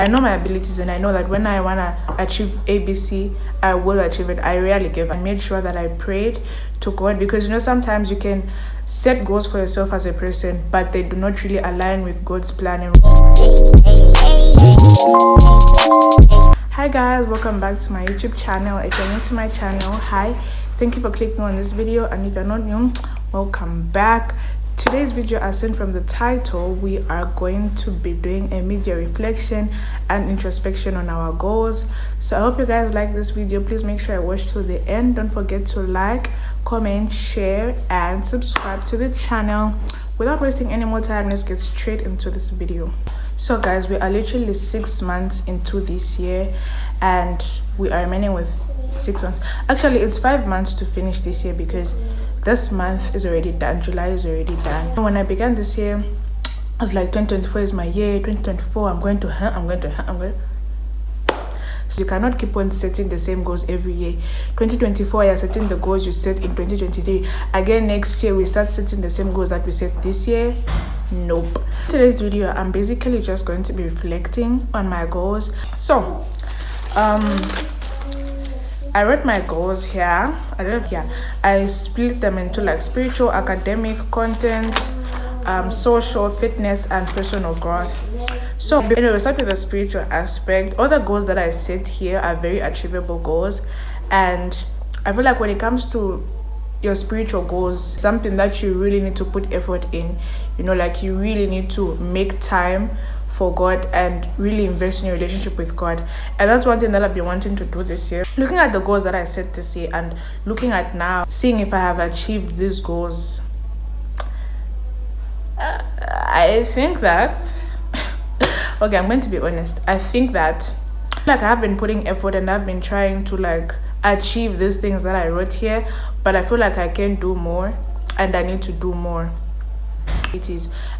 I know my abilities, and I know that when I want to achieve ABC, I will achieve it. I rarely give. I made sure that I prayed to God, because sometimes you can set goals for yourself as a person, but they do not really align with God's plan. Hi guys, welcome back to my YouTube channel. If you're new to my channel, hi, thank you for clicking on this video, and if you're not new, welcome back. Today's video, as seen from the title, we are going to be doing a media reflection and introspection on our goals. So I hope you guys like this video. Please make sure you watch till the end. Don't forget to like, comment, share, and subscribe to the channel. Without wasting any more time, let's get straight into this video. So guys, we are literally 6 months into this year, and we are remaining with 6 months. Actually, it's 5 months to finish this year, because this month is already done. July is already done. When I began this year, I was like, 2024 is my year. 2024, I'm going to. So you cannot keep on setting the same goals every year. 2024, you're setting the goals you set in 2023. Again, next year, we start setting the same goals that we set this year. Nope. Today's video, I'm basically just going to be reflecting on my goals. So, I wrote my goals here. I split them into like spiritual, academic, content, social, fitness, and personal growth. So anyway, we start with the spiritual aspect. All the goals that I set here are very achievable goals, and I feel like when it comes to your spiritual goals, something that you really need to put effort in, like you really need to make time for God and really invest in your relationship with God. And that's one thing that I've been wanting to do this year. Looking at the goals that I set this year and looking at now, seeing if I have achieved these goals, I think that okay, I'm going to be honest, I think that I have been putting effort and I've been trying to like achieve these things that I wrote here, but I feel like I can do more and I need to do more.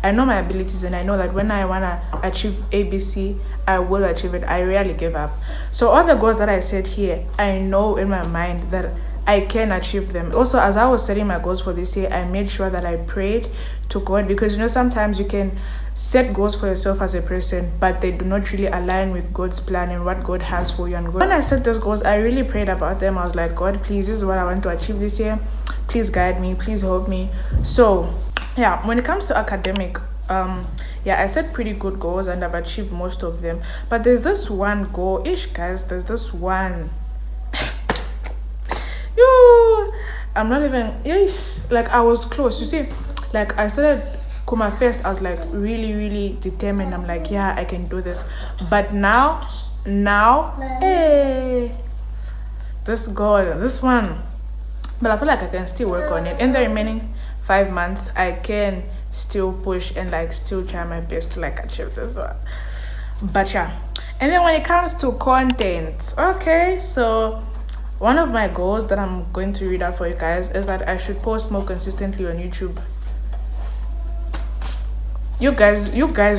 I know my abilities, and I know that when I want to achieve ABC, I will achieve it. I rarely give up. So all the goals that I set here, I know in my mind that I can achieve them. Also, as I was setting my goals for this year, I made sure that I prayed to God, because sometimes you can set goals for yourself as a person, but they do not really align with God's plan and what God has for you. And when I set those goals, I really prayed about them. I was like, God, please, this is what I want to achieve this year. Please guide me, please help me. So yeah, when it comes to academic, I set pretty good goals and I've achieved most of them. But there's this one goal, guys, there's this one. I'm not even, like I was close. You see, like I started Kuma first, I was like really determined. I'm like, yeah, I can do this. But now, hey, this one. But I feel like I can still work on it. In the remaining 5 months, I can still push and like still try my best to like achieve this one. But yeah, and then when it comes to content, okay, so one of my goals that I'm going to read out for you guys is that I should post more consistently on YouTube. You guys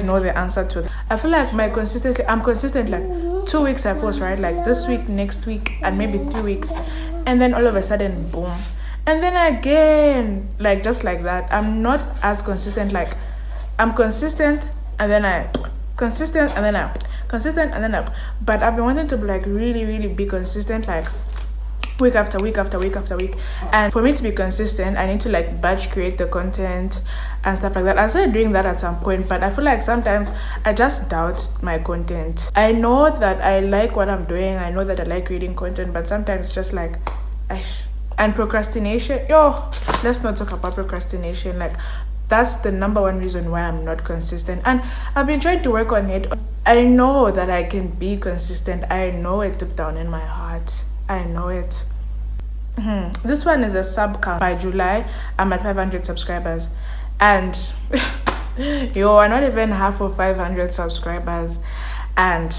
know the answer to that. I feel like I'm consistent, like 2 weeks I post, right? Like this week, next week, and maybe 3 weeks, and then all of a sudden, boom. And then again, like just like that. I'm not as consistent. Like I'm consistent and then I consistent and then I consistent and then I. But I've been wanting to be like really be consistent, like week after week after week after week. And for me to be consistent, I need to like batch create the content and stuff like that. I started doing that at some point, but I feel like sometimes I just doubt my content. I know that I like what I'm doing. I know that I like creating content, but sometimes it's just like, and procrastination. Let's not talk about procrastination. Like that's the number one reason why I'm not consistent, and I've been trying to work on it. I know that I can be consistent. I know it deep down in my heart. I know it. This one is a sub count. By July, I'm at 500 subscribers, and I'm not even half of 500 subscribers, and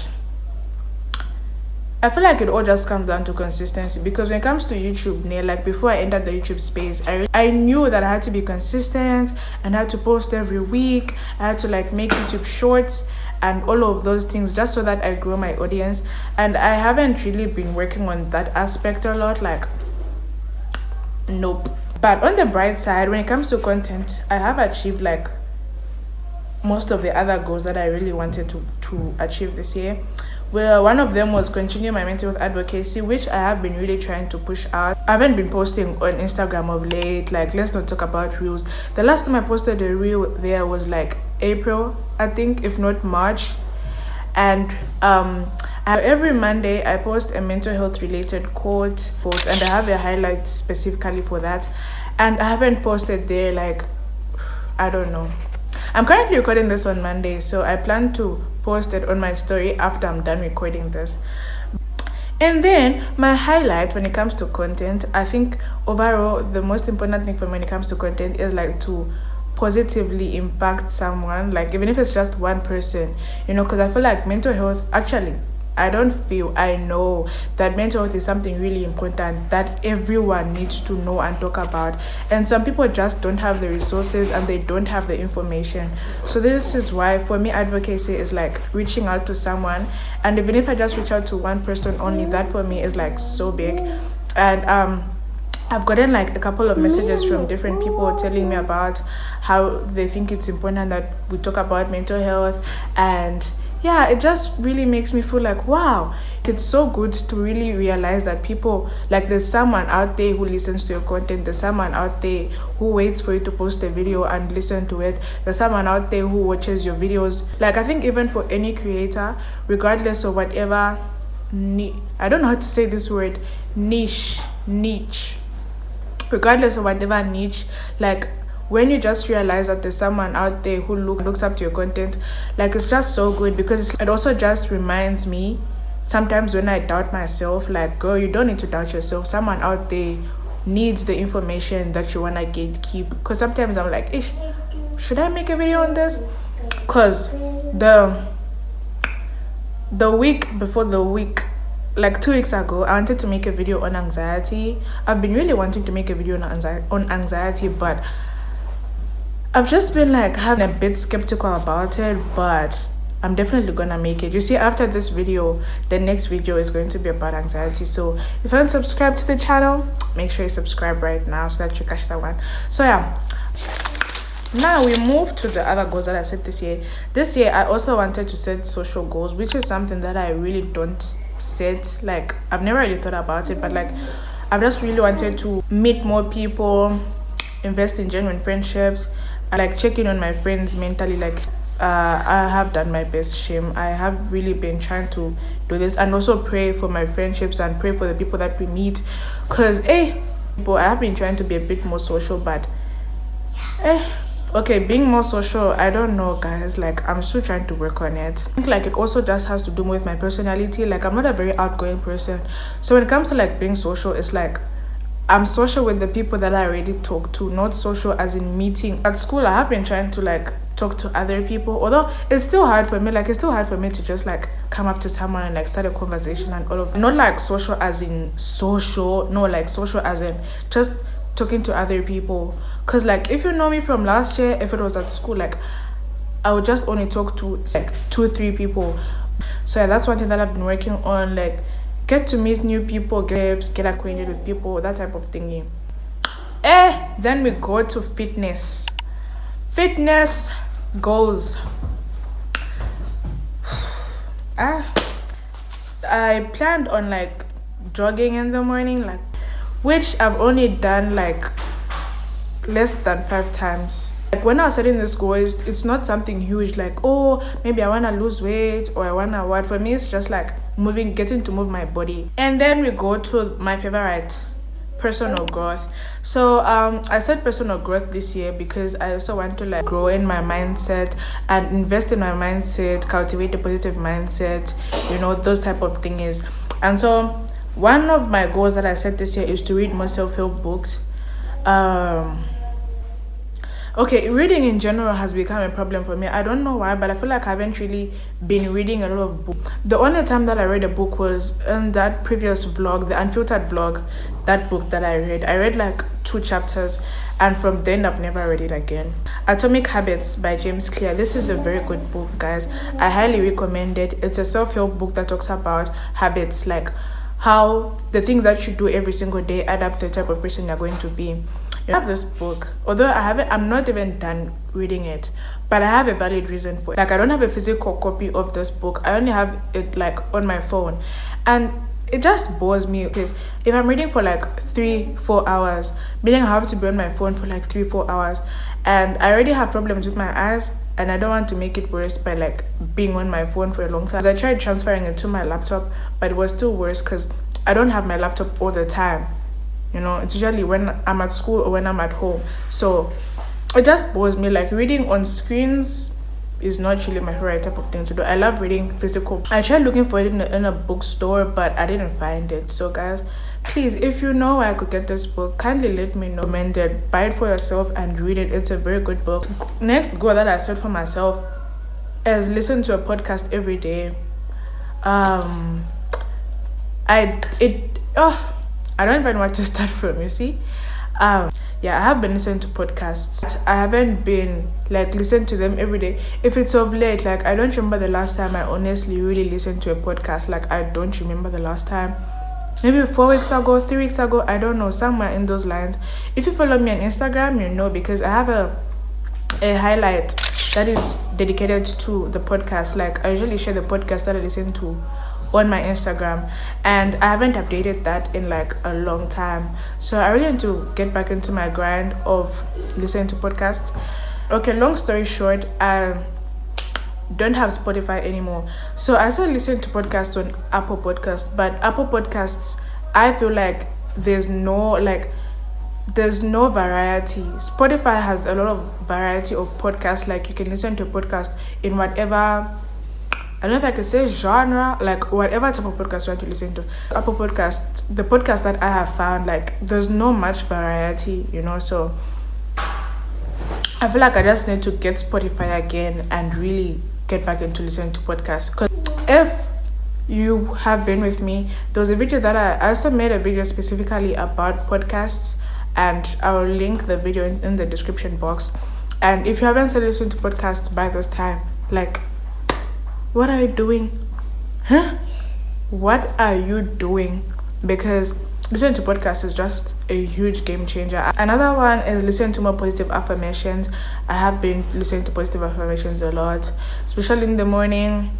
I feel like it all just comes down to consistency. Because when it comes to YouTube, like before I entered the YouTube space, I knew that I had to be consistent and I had to post every week. I had to like make YouTube shorts and all of those things just so that I grow my audience. And I haven't really been working on that aspect a lot. Like, nope. But on the bright side, when it comes to content, I have achieved like most of the other goals that I really wanted to achieve this year. Well, one of them was continue my mental health advocacy, which I have been really trying to push out. I haven't been posting on Instagram of late. Like, let's not talk about reels. The last time I posted a reel there was like April, I think, if not March. And every Monday I post a mental health related quote, and I have a highlight specifically for that. And I haven't posted there, like, I don't know. I'm currently recording this on Monday, so I plan to post it on my story after I'm done recording this. And then my highlight when it comes to content, I think overall the most important thing for me when it comes to content is like to positively impact someone, like even if it's just one person, you know, because I feel like mental health, actually I know that mental health is something really important that everyone needs to know and talk about, and some people just don't have the resources and they don't have the information. So this is why for me advocacy is like reaching out to someone, and even if I just reach out to one person only, that for me is like so big. And I've gotten like a couple of messages from different people telling me about how they think it's important that we talk about mental health. And yeah, it just really makes me feel like, wow, it's so good to really realize that people, like, there's someone out there who listens to your content, there's someone out there who waits for you to post a video and listen to it, there's someone out there who watches your videos. Like, I think even for any creator, regardless of whatever I don't know how to say this word, niche, regardless of whatever niche, like, when you just realize that there's someone out there who looks up to your content, like, it's just so good, because it also just reminds me sometimes when I doubt myself, like, girl, you don't need to doubt yourself. Someone out there needs the information that you want to gatekeep. Because sometimes I'm like, ish, should I make a video on this? Because the week before the week, like 2 weeks ago, I wanted to make a video on anxiety. I've been really wanting to make a video on anxiety, but I've just been like having a bit skeptical about it, but I'm definitely gonna make it. You see, after this video, the next video is going to be about anxiety. So if you haven't subscribed to the channel, make sure you subscribe right now so that you catch that one. So yeah, now we move to the other goals that I set this year. This year, I also wanted to set social goals, which is something that I really don't set. Like, I've never really thought about it, but like, I've just really wanted to meet more people, invest in genuine friendships, and like check in on my friends mentally. Like, I have done my best, shame. I have really been trying to do this, and also pray for my friendships and pray for the people that we meet, because I have been trying to be a bit more social, but okay, being more social, I don't know, guys. Like, I'm still trying to work on it. I think like it also just has to do with my personality. Like, I'm not a very outgoing person, so when it comes to like being social, it's like I'm social with the people that I already talk to, not social as in meeting. At school, I have been trying to like talk to other people, although it's still hard for me. Like, it's still hard for me to just like come up to someone and like start a conversation and all of, not like social as in social, no, like social as in just talking to other people. Because like, if you know me from last year, if it was at school, like I would just only talk to like 2-3 people. So yeah, that's one thing that I've been working on, like get to meet new people, get acquainted with people, that type of thingy. Then we go to fitness goals. I planned on like jogging in the morning, like, which I've only done like less than 5 times. Like, when I was setting this goal, it's not something huge, like, oh, maybe I want to lose weight or I want to what. For me, it's just like getting to move my body. And then we go to my favorite, personal growth. So I said personal growth this year because I also want to like grow in my mindset and invest in my mindset, cultivate a positive mindset, you know, those type of things. And so one of my goals that I set this year is to read more self-help books. Okay, reading in general has become a problem for me. I don't know why, but I feel like I haven't really been reading a lot of books. The only time that I read a book was in that previous vlog, the unfiltered vlog. That book that I read like 2 chapters, and from then I've never read it again. Atomic Habits by James Clear. This is a very good book, guys. I highly recommend it. It's a self-help book that talks about habits, like how the things that you do every single day add up to the type of person you're going to be. I have this book, although I'm not even done reading it, but I have a valid reason for it. Like, I don't have a physical copy of this book. I only have it like on my phone, and it just bores me because if I'm reading for like 3-4 hours, meaning I have to be on my phone for like 3-4 hours, and I already have problems with my eyes, and I don't want to make it worse by like being on my phone for a long time. So I tried transferring it to my laptop, but it was still worse because I don't have my laptop all the time. You know, it's usually when I'm at school or when I'm at home. So it just bores me. Like, reading on screens is not really my favorite type of thing to do. I love reading physical. I tried looking for it in a bookstore, but I didn't find it. So guys, please, if you know where I could get this book, kindly let me know. Recommend it. Buy it for yourself and read it. It's a very good book. Next goal that I set for myself is listen to a podcast every day. I don't even know what to start from, you see. Yeah, I have been listening to podcasts. I haven't been like listening to them every day. If it's of late, like, I don't remember the last time I honestly really listened to a podcast. Like, I don't remember the last time. Maybe 4 weeks ago, 3 weeks ago, I don't know, somewhere in those lines. If you follow me on Instagram, you know, because I have a highlight that is dedicated to the podcast. Like, I usually share the podcast that I listen to on my Instagram, and I haven't updated that in like a long time. So I really need to get back into my grind of listening to podcasts. Okay, long story short, I don't have Spotify anymore. So I started listening to podcasts on Apple Podcasts, but Apple Podcasts, I feel like there's no variety. Spotify has a lot of variety of podcasts. Like, you can listen to a podcast in whatever, I don't know if I could say genre, like whatever type of podcast you want to listen to. Apple Podcast, the podcast that I have found, like, there's no much variety, you know. So I feel like I just need to get Spotify again and really get back into listening to podcasts. Because if you have been with me, there was a video that I also made a video specifically about podcasts, and I will link the video in the description box. And if you haven't started listening to podcasts by this time, like, what are you doing? What are you doing? Because listening to podcasts is just a huge game changer. Another one is listening to more positive affirmations. I have been listening to positive affirmations a lot, especially in the morning.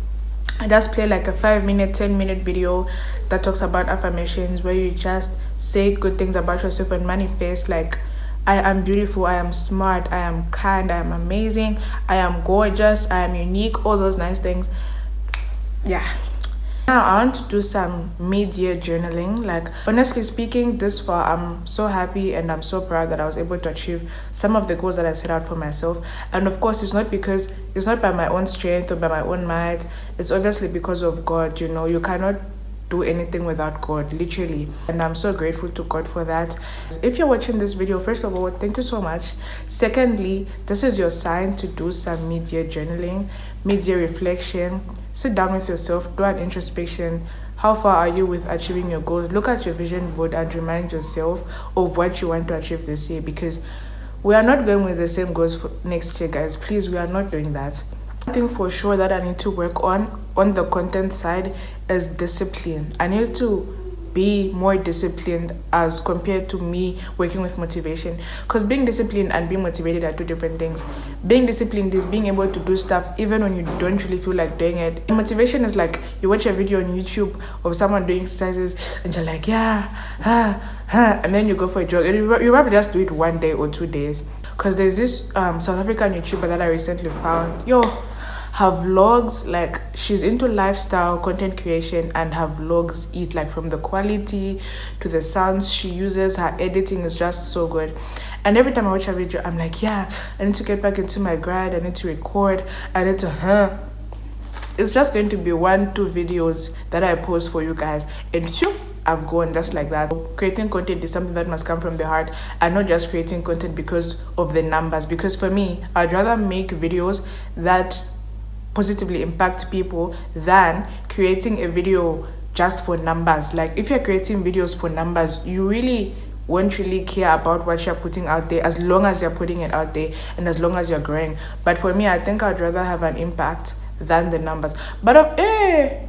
I just play like a 5-minute, 10-minute video that talks about affirmations, where you just say good things about yourself and manifest, like, I am beautiful, I am smart, I am kind, I am amazing, I am gorgeous, I am unique, all those nice things. Yeah. Now I want to do some mid-year journaling. Like, honestly speaking, this far I'm so happy and I'm so proud that I was able to achieve some of the goals that I set out for myself. And of course, it's not by my own strength or by my own might. It's obviously because of God. You know, you cannot do anything without God, literally, and I'm so grateful to God for that. If you're watching this video, first of all, thank you so much. Secondly, this is your sign to do some mid-year journaling, mid-year reflection. Sit down with yourself, do an introspection. How far are you with achieving your goals? Look at your vision board and remind yourself of what you want to achieve this year, because we are not going with the same goals for next year, guys. Please, we are not doing that. One thing for sure that I need to work on the content side is discipline. I need to be more disciplined as compared to me working with motivation, because being disciplined and being motivated are two different things. Being disciplined is being able to do stuff even when you don't really feel like doing it. And motivation is like you watch a video on YouTube of someone doing exercises and you're like, and then you go for a jog and you probably just do it 1 day or 2 days. Because there's this South African YouTuber that I recently found. Her vlogs, like, she's into lifestyle content creation, and her vlogs eat, like, from the quality to the sounds she uses. Her editing is just so good, and every time I watch a video, I'm like, I need to get back into my grind. I need to record. I need to it's just going to be 1-2 videos that I post for you guys, and I've gone just like that. Creating content is something that must come from the heart, and not just creating content because of the numbers. Because for me, I'd rather make videos that positively impact people than creating a video just for numbers. Like, if you're creating videos for numbers, you really won't really care about what you're putting out there, as long as you're putting it out there and as long as you're growing. But for me, I think I'd rather have an impact than the numbers. But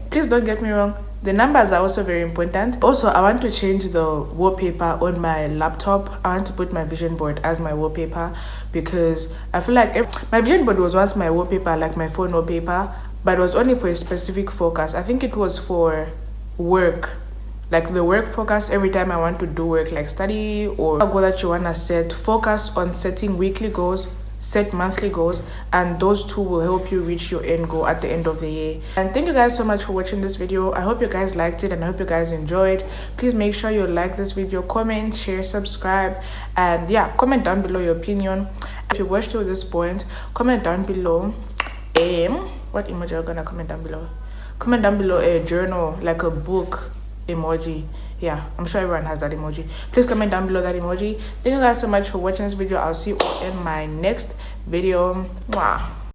please don't get me wrong, The numbers are also very important. Also, I want to change the wallpaper on my laptop. I want to put my vision board as my wallpaper, because I feel like my vision board was once my wallpaper, like my phone wallpaper, but it was only for a specific focus. I think it was for work, like the work focus. Every time I want to do work, like study or a goal that you want to set, focus on setting weekly goals, set monthly goals, and those two will help you reach your end goal at the end of the year. And thank you guys so much for watching this video. I hope you guys liked it and I hope you guys enjoyed. Please make sure you like this video, comment, share, subscribe, and yeah, comment down below your opinion. If you watched to this point, comment down below what emoji are you gonna comment down below? Comment down below a journal, like a book emoji. Yeah, I'm sure everyone has that emoji. Please comment down below that emoji. Thank you guys so much for watching this video. I'll see you all in my next video. Mwah.